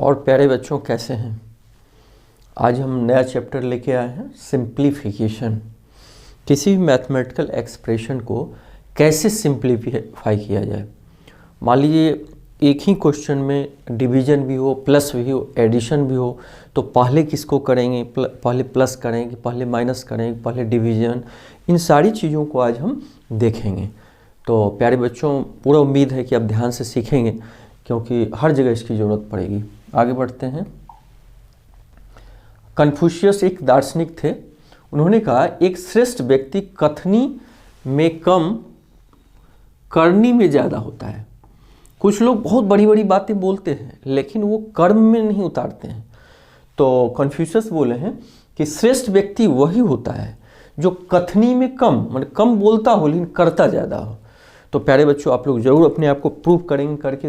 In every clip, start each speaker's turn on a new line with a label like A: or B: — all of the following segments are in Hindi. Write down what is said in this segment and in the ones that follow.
A: और प्यारे बच्चों कैसे हैं। आज हम नया चैप्टर लेके आए हैं, सिंप्लीफिकेशन। किसी भी मैथमेटिकल एक्सप्रेशन को कैसे सिंप्लीफाई किया जाए। मान लीजिए एक ही क्वेश्चन में डिवीजन भी हो, प्लस भी हो, एडिशन भी हो, तो पहले किसको करेंगे, पहले प्लस करेंगे, पहले माइनस करेंगे, पहले डिवीजन, इन सारी चीज़ों को आज हम देखेंगे। तो प्यारे बच्चों पूरा उम्मीद है कि आप ध्यान से सीखेंगे, क्योंकि हर जगह इसकी ज़रूरत पड़ेगी। आगे बढ़ते हैं। कन्फ्यूशियस एक दार्शनिक थे। उन्होंने कहा एक श्रेष्ठ व्यक्ति कथनी में कम, करनी में ज़्यादा होता है। कुछ लोग बहुत बड़ी बड़ी बातें बोलते हैं लेकिन वो कर्म में नहीं उतारते हैं। तो कन्फ्यूशियस बोले हैं कि श्रेष्ठ व्यक्ति वही होता है जो कथनी में कम, मतलब कम बोलता हो लेकिन करता ज़्यादा हो। तो प्यारे बच्चों आप लोग ज़रूर अपने आप को प्रूव करेंगे, करके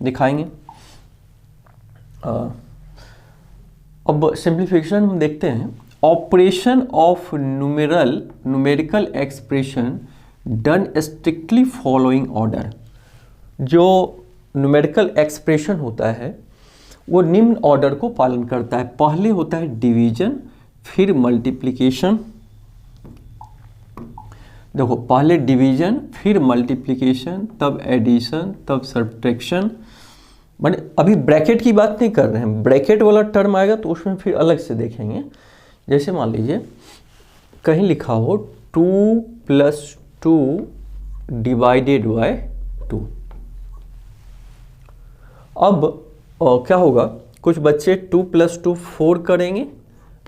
A: दिखाएंगे। अब सिंप्लीफिकेशन हम देखते हैं। Operation of numerical expression done strictly following order. जो न्यूमेरिकल एक्सप्रेशन होता है वो निम्न ऑर्डर को पालन करता है। पहले होता है डिवीजन, फिर मल्टीप्लिकेशन। देखो पहले डिवीजन, फिर मल्टीप्लिकेशन, तब एडिशन, तब सब्ट्रैक्शन। मैंने अभी ब्रैकेट की बात नहीं कर रहे हैं, ब्रैकेट वाला टर्म आएगा तो उसमें फिर अलग से देखेंगे। जैसे मान लीजिए कहीं लिखा हो 2 + 2 डिवाइडेड बाय 2। अब क्या होगा, कुछ बच्चे 2 + 2 4 करेंगे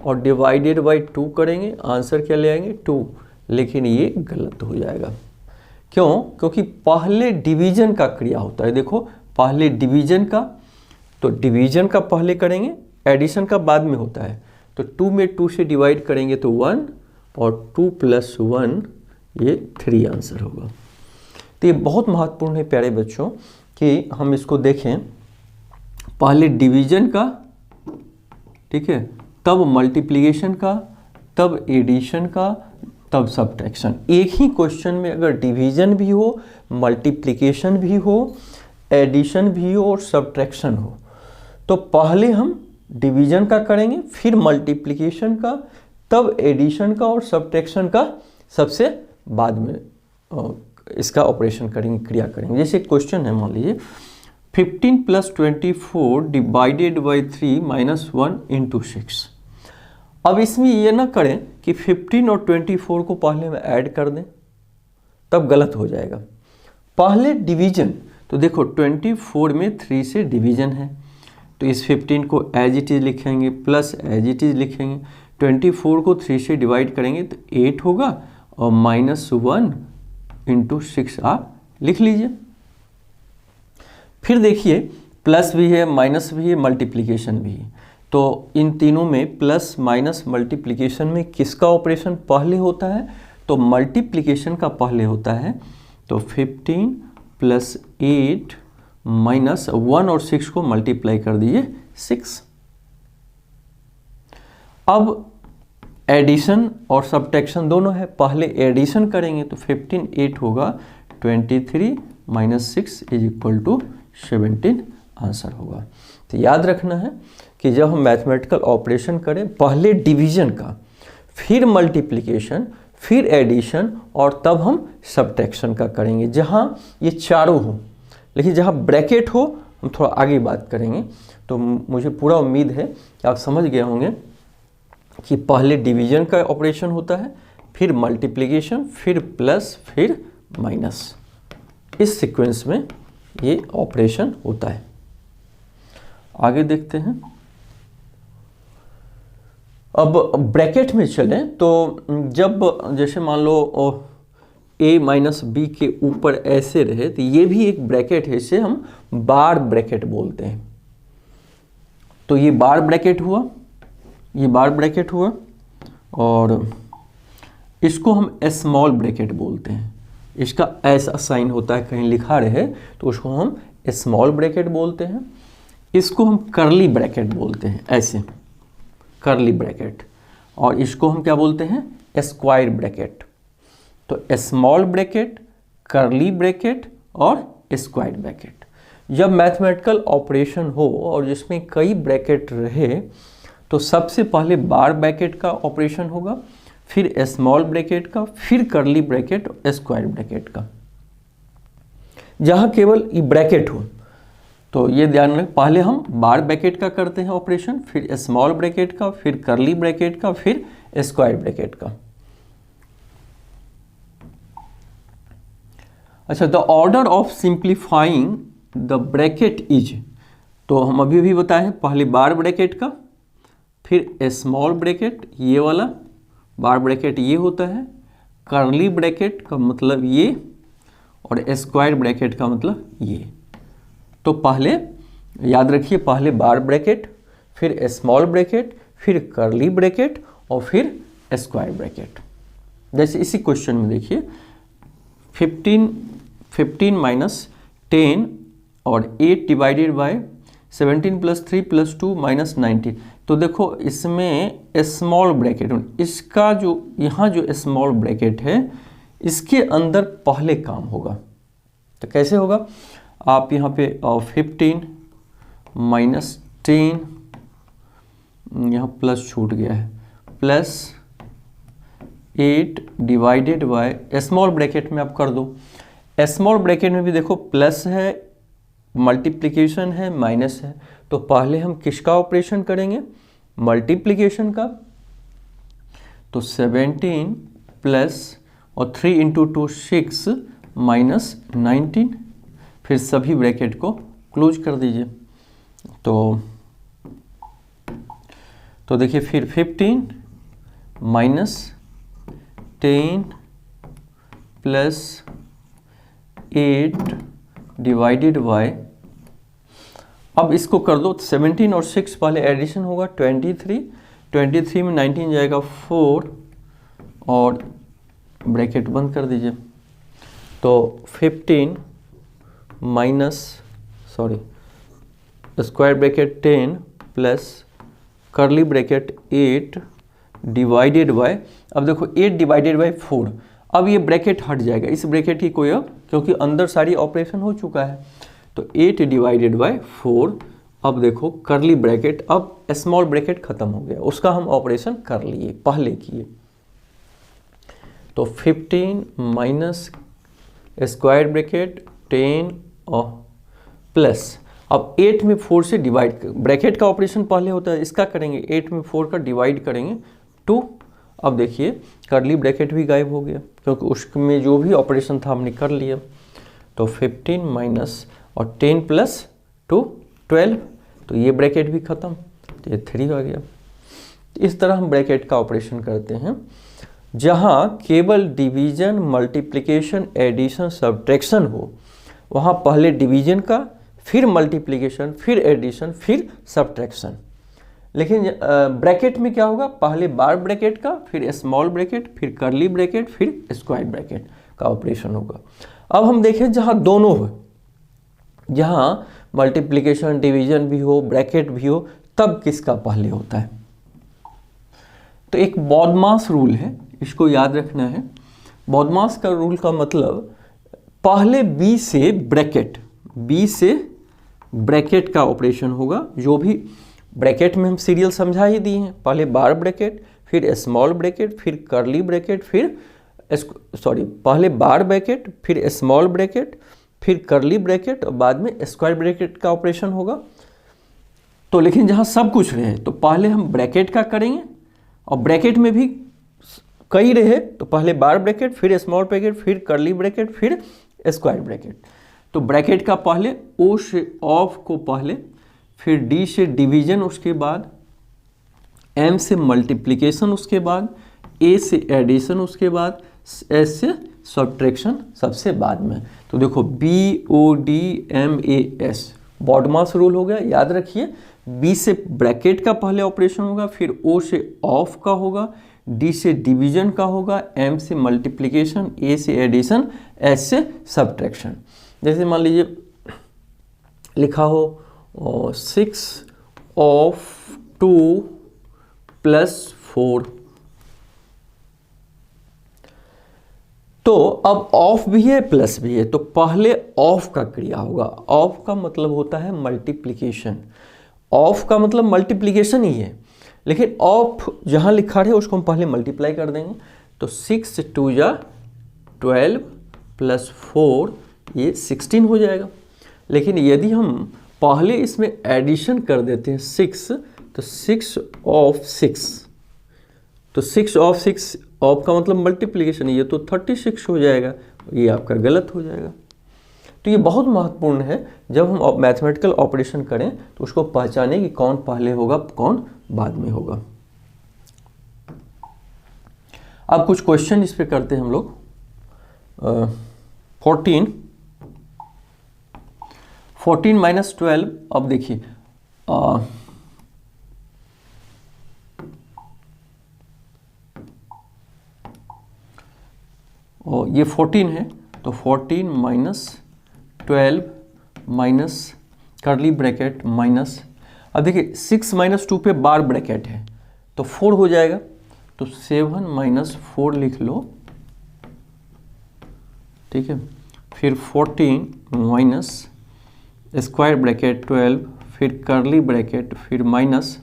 A: और डिवाइडेड बाय 2 करेंगे, आंसर क्या ले आएंगे 2, लेकिन ये गलत हो जाएगा। क्यों? क्योंकि पहले डिवीजन का क्रिया होता है। देखो पहले डिवीजन का, तो डिवीजन का पहले करेंगे, एडिशन का बाद में होता है। तो 2 में 2 से डिवाइड करेंगे तो 1, और 2 + 1 ये 3 आंसर होगा। तो ये बहुत महत्वपूर्ण है प्यारे बच्चों कि हम इसको देखें। पहले डिवीजन का, ठीक है, तब मल्टीप्लिकेशन का, तब एडिशन का, तब सब्ट्रैक्शन। एक ही क्वेश्चन में अगर डिवीजन भी हो, मल्टीप्लिकेशन भी हो, एडिशन भी हो और सब्ट्रैक्शन हो, तो पहले हम डिवीजन का करेंगे, फिर मल्टीप्लिकेशन का, तब एडिशन का और सब्ट्रैक्शन का सबसे बाद में इसका ऑपरेशन करेंगे, क्रिया करेंगे। जैसे क्वेश्चन है, मान लीजिए 15 + 24 डिवाइडेड बाई 3 - 1 × 6। अब इसमें ये ना करें कि 15 और 24 को पहले में ऐड कर दें, तब गलत हो जाएगा। पहले डिवीजन, तो देखो 24 में 3 से डिवीजन है, तो इस 15 को एज इट इज़ लिखेंगे, प्लस एज इट इज़ लिखेंगे। 24 को 3 से डिवाइड करेंगे तो 8 होगा, और -1 × 6 आप लिख लीजिए। फिर देखिए प्लस भी है, माइनस भी है, मल्टीप्लिकेशन भी है। तो इन तीनों में प्लस माइनस मल्टीप्लिकेशन में किसका ऑपरेशन पहले होता है? तो मल्टीप्लिकेशन का पहले होता है। तो 15 + 8 - 1 और 6 को मल्टीप्लाई कर दीजिए 6। अब एडिशन और सब्ट्रैक्शन दोनों है। पहले एडिशन करेंगे तो 15 8 होगा, 23 - 6 = 17 आंसर होगा। तो याद रखना है कि जब हम मैथमेटिकल ऑपरेशन करें, पहले डिवीजन का, फिर मल्टीप्लिकेशन, फिर एडिशन, और तब हम सब्ट्रैक्शन का करेंगे, जहाँ ये चारों हो। लेकिन जहाँ ब्रैकेट हो हम थोड़ा आगे बात करेंगे। तो मुझे पूरा उम्मीद है कि आप समझ गए होंगे कि पहले डिवीजन का ऑपरेशन होता है, फिर मल्टीप्लिकेशन, फिर प्लस, फिर माइनस। इस सीक्वेंस में ये ऑपरेशन होता है। आगे देखते हैं। अब ब्रैकेट में चलें तो जब जैसे मान लो a - b के ऊपर ऐसे रहे, तो ये भी एक ब्रैकेट है, इसे हम बार ब्रैकेट बोलते हैं। तो ये बार ब्रैकेट हुआ, ये बार ब्रैकेट हुआ, और इसको हम स्मॉल ब्रैकेट बोलते हैं। इसका ऐसा साइन होता है, कहीं लिखा रहे तो उसको हम स्मॉल ब्रैकेट बोलते हैं। इसको हम करली ब्रैकेट बोलते हैं, ऐसे करली ब्रैकेट। और इसको हम क्या बोलते हैं? Square bracket. तो स्मॉल ब्रैकेट, करली ब्रैकेट और स्क्वायर ब्रैकेट। जब मैथमेटिकल ऑपरेशन हो और जिसमें कई ब्रैकेट रहे तो सबसे पहले बार ब्रैकेट का ऑपरेशन होगा, फिर स्मॉल ब्रैकेट का, फिर करली ब्रैकेट, स्क्वायर ब्रैकेट का। जहाँ केवल ये ब्रैकेट हो तो ये ध्यान रखें, पहले हम बार ब्रैकेट का करते हैं ऑपरेशन, फिर स्मॉल ब्रैकेट का, फिर करली ब्रैकेट का, फिर स्क्वायर ब्रैकेट का। अच्छा, the order of simplifying the bracket is, तो हम अभी भी बताए हैं, पहले बार ब्रैकेट का, फिर स्मॉल ब्रैकेट, ये वाला बार ब्रैकेट ये होता है, करली ब्रैकेट का मतलब ये, और स्क्वायर ब्रैकेट का मतलब ये। तो पहले याद रखिए, पहले बार ब्रैकेट, फिर स्मॉल ब्रैकेट, फिर करली ब्रैकेट और फिर स्क्वायर ब्रैकेट। जैसे इसी क्वेश्चन में देखिए 15 माइनस 10 और 8 divided by 17 plus 3 plus 2 minus 19। तो देखो इसमें स्मॉल ब्रैकेट, इसका जो यहाँ जो स्मॉल ब्रैकेट है इसके अंदर पहले काम होगा। तो कैसे होगा, आप यहाँ पे 15 माइनस 10, यहाँ प्लस छूट गया है, plus 8 divided by, small bracket में आप कर दो। स्मॉल ब्रैकेट में भी देखो प्लस है, मल्टीप्लिकेशन है, माइनस है, तो पहले हम किसका ऑपरेशन करेंगे, मल्टीप्लिकेशन का। तो 17 प्लस और 3 इंटू 2 6 माइनस 19, फिर सभी ब्रैकेट को क्लोज कर दीजिए। तो देखिए फिर 15 माइनस 10 प्लस 8 डिवाइडेड बाय, अब इसको कर दो, 17 और 6 पहले एडिशन होगा 23 में 19 जाएगा 4 और ब्रैकेट बंद कर दीजिए। तो 15 माइनस स्क्वायर ब्रैकेट 10 प्लस करली ब्रैकेट 8 डिवाइडेड बाय, अब देखो 8 डिवाइडेड बाय 4, अब ये ब्रैकेट हट जाएगा, इस ब्रैकेट की कोई, अब क्योंकि अंदर सारी ऑपरेशन हो चुका है। तो 8 डिवाइडेड बाय 4, अब देखो करली ब्रैकेट, अब स्मॉल ब्रैकेट खत्म हो गया, उसका हम ऑपरेशन कर लिए, पहले किए। तो 15 माइनस स्क्वायर ब्रैकेट 10 और प्लस, अब 8 में 4 से डिवाइड, ब्रैकेट का ऑपरेशन पहले होता है, इसका करेंगे 8 में 4 का डिवाइड करेंगे 2। अब देखिए करली ब्रैकेट भी गायब हो गया क्योंकि उसमें जो भी ऑपरेशन था हमने कर लिया। तो 15 माइनस और 10 प्लस 2 12, तो ये ब्रैकेट भी ख़त्म, तो ये 3 आ गया। इस तरह हम ब्रैकेट का ऑपरेशन करते हैं। जहाँ केवल डिवीजन, मल्टीप्लिकेशन, एडिशन, सब्ट्रैक्शन हो, वहाँ पहले डिवीजन का, फिर मल्टीप्लिकेशन, फिर एडिशन, फिर सब्ट्रैक्शन। लेकिन ब्रैकेट में क्या होगा, पहले बार ब्रैकेट का, फिर स्मॉल ब्रैकेट, फिर करली ब्रैकेट, फिर स्क्वायर ब्रैकेट का ऑपरेशन होगा। अब हम देखें जहाँ दोनों हो, जहाँ मल्टीप्लिकेशन, डिवीजन भी हो, ब्रैकेट भी हो, तब किसका पहले होता है। तो एक बॉडमास रूल है, इसको याद रखना है। बॉडमास का रूल का मतलब पहले बी से ब्रैकेट का ऑपरेशन होगा। जो भी ब्रैकेट में हम सीरियल समझा ही दिए हैं, पहले बार ब्रैकेट, फिर स्मॉल ब्रैकेट, फिर करली ब्रैकेट, पहले बार ब्रैकेट, फिर स्मॉल ब्रैकेट, फिर करली ब्रैकेट और बाद में स्क्वायर ब्रैकेट का ऑपरेशन होगा। तो लेकिन जहाँ सब कुछ रहे तो पहले हम ब्रैकेट का करेंगे, और ब्रैकेट में भी कई रहे तो पहले बार ब्रैकेट, फिर स्मॉल ब्रैकेट, फिर करली ब्रैकेट, फिर स्क्वायर ब्रैकेट। तो ब्रैकेट का पहले ओ से ऑफ को पहले, फिर डी से डिवीजन उसके बाद, एम से मल्टीप्लिकेशन उसके बाद, ए से एडिशन उसके बाद, एस से सब्ट्रैक्शन सबसे बाद में। तो देखो BODMAS बॉडमास रूल हो गया, याद रखिए। बी से ब्रैकेट का पहले ऑपरेशन होगा, फिर ओ से ऑफ का होगा, डी से डिवीजन का होगा, एम से मल्टीप्लिकेशन, ए से एडिशन, एस से सब्ट्रैक्शन। जैसे मान लीजिए लिखा हो 6 ऑफ 2 प्लस 4, तो अब ऑफ भी है प्लस भी है, तो पहले ऑफ का क्रिया होगा। ऑफ का मतलब होता है मल्टीप्लिकेशन, ऑफ का मतलब मल्टीप्लिकेशन ही है, लेकिन ऑफ जहाँ लिखा है उसको हम पहले मल्टीप्लाई कर देंगे। तो 6 2 जा 12 प्लस 4 ये 16 हो जाएगा। लेकिन यदि हम पहले इसमें एडिशन कर देते हैं 6, तो 6 ऑफ 6, तो 6 ऑफ 6, ऑफ का मतलब मल्टीप्लिकेशन, ये तो 36 हो जाएगा, ये आपका गलत हो जाएगा। तो ये बहुत महत्वपूर्ण है, जब हम मैथमेटिकल ऑपरेशन करें तो उसको पहचानें कि कौन पहले होगा कौन बाद में होगा। अब कुछ क्वेश्चन इस पे करते हैं हम लोग। 14 माइनस 12, अब देखिए और ये 14 है, तो 14 minus 12 minus curly bracket minus, अब देखिए 6 माइनस 2 पे बार ब्रैकेट है तो 4 हो जाएगा, तो 7 माइनस 4 लिख लो, ठीक है। फिर 14 माइनस स्क्वायर ब्रैकेट 12, फिर कर्ली ब्रैकेट, फिर माइनस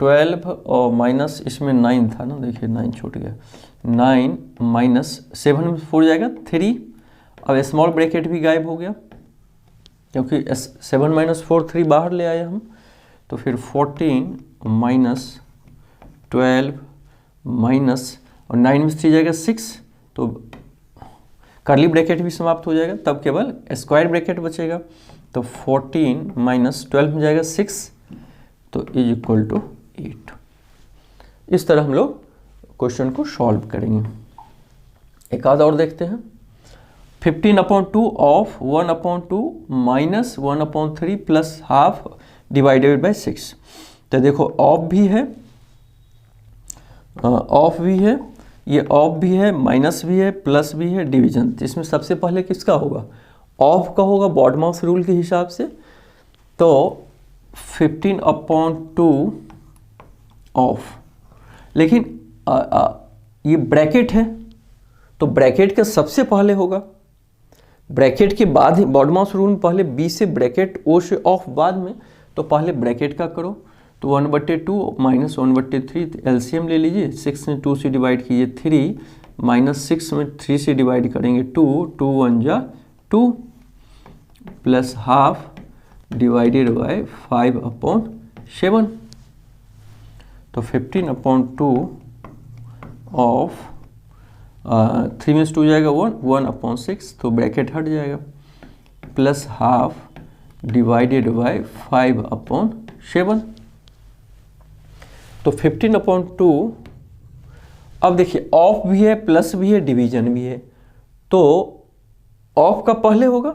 A: 12 और माइनस इसमें 9 था ना, देखिए 9 छूट गया, 9 माइनस 7 में 4 जाएगा 3, अब स्मॉल ब्रैकेट भी गायब हो गया क्योंकि 7 माइनस 4 3 बाहर ले आए हम। तो फिर 14 माइनस 12 माइनस और 9 में 3 जाएगा 6, तो कर्ली ब्रैकेट भी समाप्त हो जाएगा, तब केवल स्क्वायर ब्रैकेट बचेगा। तो 14 माइनस 12 में जाएगा 6, तो इज इक्वल टू 8। इस तरह हम लोग क्वेश्चन को सॉल्व करेंगे। एक आध और देखते हैं। 15/2 of 1/2 minus 1/3 plus half divided by 6। तो देखो ऑफ भी है, ऑफ भी है, ये ऑफ भी है, माइनस भी है, प्लस भी है, डिवीजन। तो इसमें सबसे पहले किसका होगा? ऑफ का होगा बॉडमाउस रूल के हिसाब से। तो 15/2 ऑफ, लेकिन ये ब्रैकेट है तो ब्रैकेट के सबसे पहले होगा, ब्रैकेट के बाद ही बॉडमाउस रूल में पहले बी से ब्रैकेट, ओ से ऑफ बाद में, तो पहले ब्रैकेट का करो। तो 1/2 माइनस 1/3 एलसीएम ले लीजिए, 6 में 2 से डिवाइड कीजिए 3 माइनस 6 में 3 से डिवाइड करेंगे 2, 2 1 जा 2 प्लस हाफ डिवाइडेड बाय 5/7। तो 15/2 ऑफ 3 में से 2 जाएगा 1, 1/6, तो ब्रैकेट हट जाएगा, प्लस हाफ डिवाइडेड बाय 5/7। तो 15/2, अब देखिए ऑफ भी है, प्लस भी है, डिवीजन भी है, तो ऑफ का पहले होगा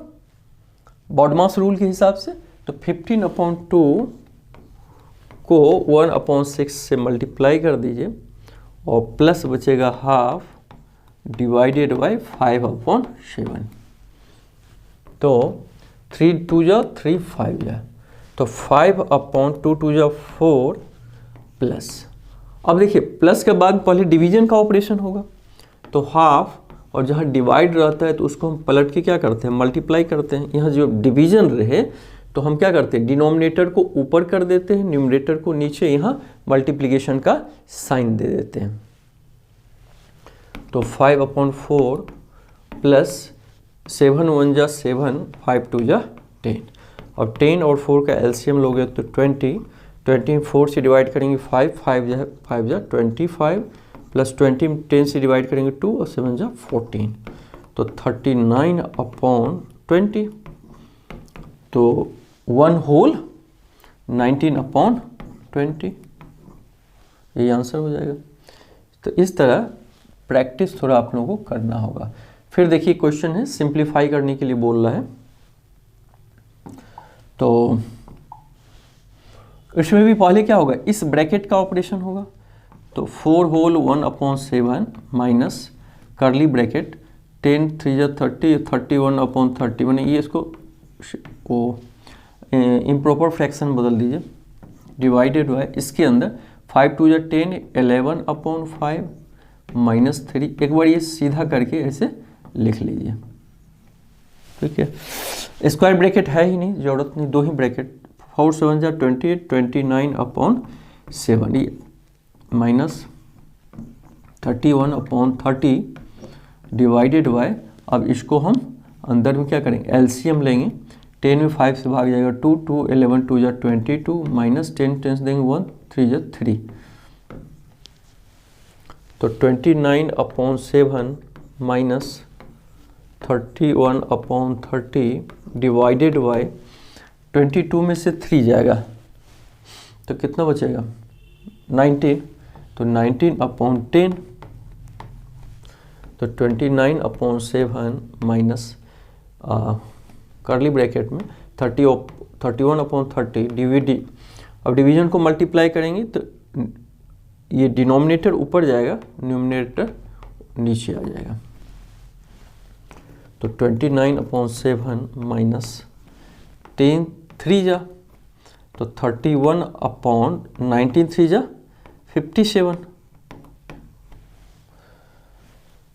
A: बॉडमाउस रूल के हिसाब से। तो 15/2 को 1/6 से मल्टीप्लाई कर दीजिए और प्लस बचेगा हाफ डिवाइडेड बाय 5/7। तो 3 2 जा 3 5 जा, तो 5/2 2 जा 4 प्लस, अब देखिए प्लस के बाद पहले डिवीजन का ऑपरेशन होगा, तो हाफ, और जहाँ डिवाइड रहता है तो उसको हम पलट के क्या करते हैं, मल्टीप्लाई करते हैं। यहाँ जो डिवीजन रहे तो हम क्या करते हैं, डिनोमिनेटर को ऊपर कर देते हैं, न्यूमरेटर को नीचे, यहाँ मल्टीप्लिकेशन का साइन दे देते हैं। तो 5/4 प्लस 7 1 जा 7, 5 2 जा 10, और 10 और 4 का एलसीएम लोगे तो 20, 20 4 से डिवाइड करेंगे 5, 5 जा 25 प्लस 20 10 से डिवाइड करेंगे 2 और 7 जा 14, तो 39/20, तो 1 होल 19/20, ये आंसर हो जाएगा। तो इस तरह प्रैक्टिस थोड़ा आप लोगों को करना होगा। फिर देखिए क्वेश्चन है, सिंप्लीफाई करने के लिए बोल रहा है, तो इसमें भी पहले क्या होगा, इस ब्रैकेट का ऑपरेशन होगा। तो 4 होल 1/7 माइनस कर्ली ब्रैकेट 10 3 जा 30, 31/30, मैंने ये इसको वो इम्प्रॉपर फ्रैक्शन बदल दीजिए, डिवाइडेड बाय इसके अंदर 5 2 जा 10, 11/5 -3। एक बार ये सीधा करके ऐसे लिख लीजिए, ठीक है। स्क्वायर ब्रैकेट है ही नहीं, जरूरत नहीं, 2 ही ब्रैकेट, 4 7 जा 28, 29/7, ये -31/30 डिवाइडेड बाय, अब इसको हम अंदर में क्या करेंगे, एलसीएम लेंगे। 10 में 5 से भाग जाएगा 2, 2 11 2 जा 22, -10 10 देंगे 1, 3 जा 3, तो 29/7 -31/30 डिवाइडेड बाय 22 में से 3 जाएगा तो कितना बचेगा, 19, तो 19/10, तो 29/7 माइनस करली ब्रैकेट में 31/30 डिविडी, अब डिवीजन को मल्टीप्लाई करेंगे तो ये डिनोमिनेटर ऊपर जाएगा, न्यूमरेटर नीचे आ जाएगा, तो 29/7 -10 3 जा, तो 31/19 3 जा 57,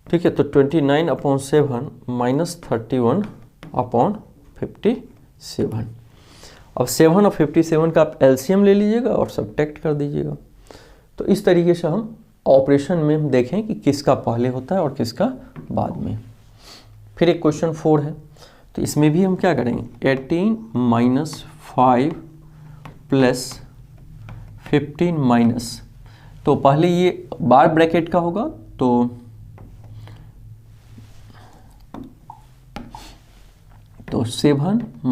A: ठीक है। तो 29/7 -31/57, अब 7 और 57 का आप एलसीएम ले लीजिएगा और सब्ट्रैक्ट कर दीजिएगा। तो इस तरीके से हम ऑपरेशन में हम देखें कि किसका पहले होता है और किसका बाद में। फिर एक क्वेश्चन 4 है, तो इसमें भी हम क्या करेंगे, 18 - 5 + 15 माइनस, तो पहले ये बार ब्रैकेट का होगा, तो 7 -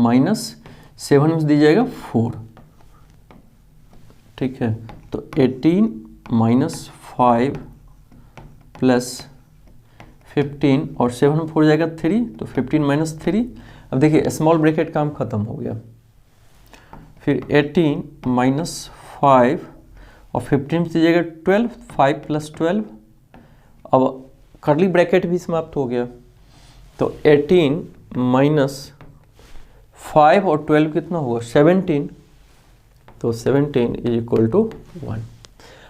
A: 7 में दी जाएगा 4, ठीक है। तो 18 - 5 + 15 और 7 में 4 जाएगा 3, तो 15 - 3। अब देखिए स्मॉल ब्रैकेट काम खत्म हो गया, फिर 18 - 5 और 15 से जाएगा 12, 5 + 12, अब करली ब्रैकेट भी समाप्त हो गया, तो 18 - 5 और 12 कितना होगा, 17, तो 17 = 1।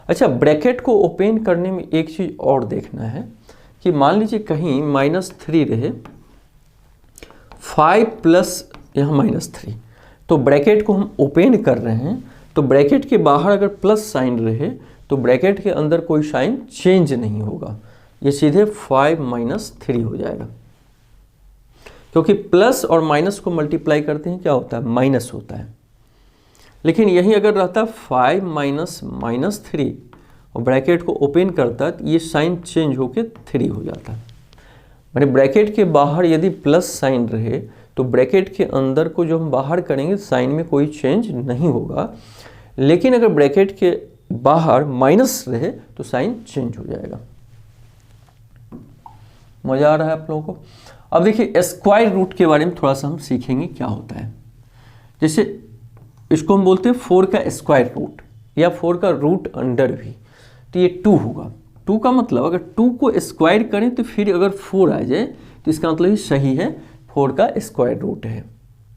A: अच्छा, ब्रैकेट को ओपन करने में एक चीज़ और देखना है कि मान लीजिए कहीं -3 रहे, 5 प्लस यहाँ -3, तो ब्रैकेट को हम ओपन कर रहे हैं, तो ब्रैकेट के बाहर अगर प्लस साइन रहे तो ब्रैकेट के अंदर कोई साइन चेंज नहीं होगा, ये सीधे 5 - 3 हो जाएगा, क्योंकि प्लस और माइनस को मल्टीप्लाई करते हैं क्या होता है, माइनस होता है। लेकिन यही अगर रहता 5 - -3 और ब्रैकेट को ओपन करता है तो ये साइन चेंज होकर 3 हो जाता है। माने ब्रैकेट के बाहर यदि प्लस साइन रहे तो ब्रैकेट के अंदर को जो हम बाहर करेंगे साइन में कोई चेंज नहीं होगा, लेकिन अगर ब्रैकेट के बाहर माइनस रहे तो साइन चेंज हो जाएगा। मजा आ रहा है आप लोगों को? अब देखिए स्क्वायर रूट के बारे में थोड़ा सा हम सीखेंगे क्या होता है। जैसे इसको हम बोलते हैं 4 का स्क्वायर रूट या 4 का रूट अंडर भी, तो ये 2 होगा। 2 का मतलब अगर 2 को स्क्वायर करें तो फिर अगर 4 आ जाए तो इसका मतलब ये सही है, 4 का स्क्वायर रूट है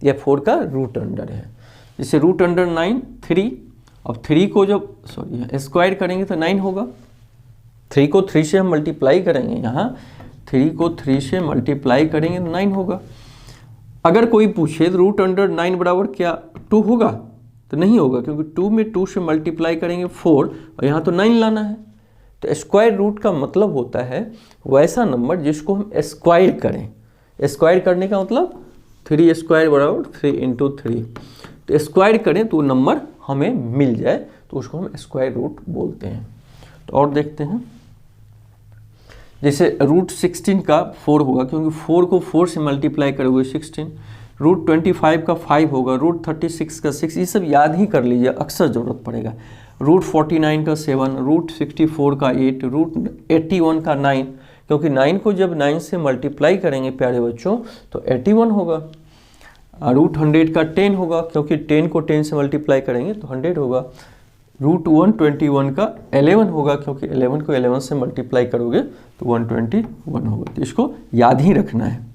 A: या 4 का रूट अंडर है। जैसे रूट अंडर 9 3, अब 3 को जब स्क्वायर करेंगे तो 9 होगा। 3 को 3 से हम मल्टीप्लाई करेंगे, यहाँ 3 को 3 से मल्टीप्लाई करेंगे तो 9 होगा। अगर कोई पूछे तो रूट अंडर 9 बराबर क्या 2 होगा, तो नहीं होगा, क्योंकि 2 में 2 से मल्टीप्लाई करेंगे 4 और यहाँ तो 9 लाना है। तो स्क्वायर रूट का मतलब होता है वैसा नंबर जिसको हम स्क्वायर करें। स्क्वायर करने का मतलब 3 स्क्वायर बराबर 3 × 3, तो स्क्वायर करें तो नंबर हमें मिल जाए तो उसको हम स्क्वायर रूट बोलते हैं। तो और देखते हैं, जैसे रूट 16 का 4 होगा, क्योंकि 4 को 4 से मल्टीप्लाई करोगे 16। रूट 25 का 5 होगा, रूट 36 का 6, ये सब याद ही कर लीजिए, अक्सर ज़रूरत पड़ेगा। रूट 49 का 7, रूट 64 का 8, रूट 81 का 9, क्योंकि 9 को जब 9 से मल्टीप्लाई करेंगे प्यारे बच्चों तो 81 होगा। रूट 100 का 10 होगा, क्योंकि 10 को 10 से मल्टीप्लाई करेंगे तो 100 होगा। रूट 121 का 11 होगा, क्योंकि 11 को 11 से मल्टीप्लाई करोगे तो 121 होगा। तो इसको याद ही रखना है।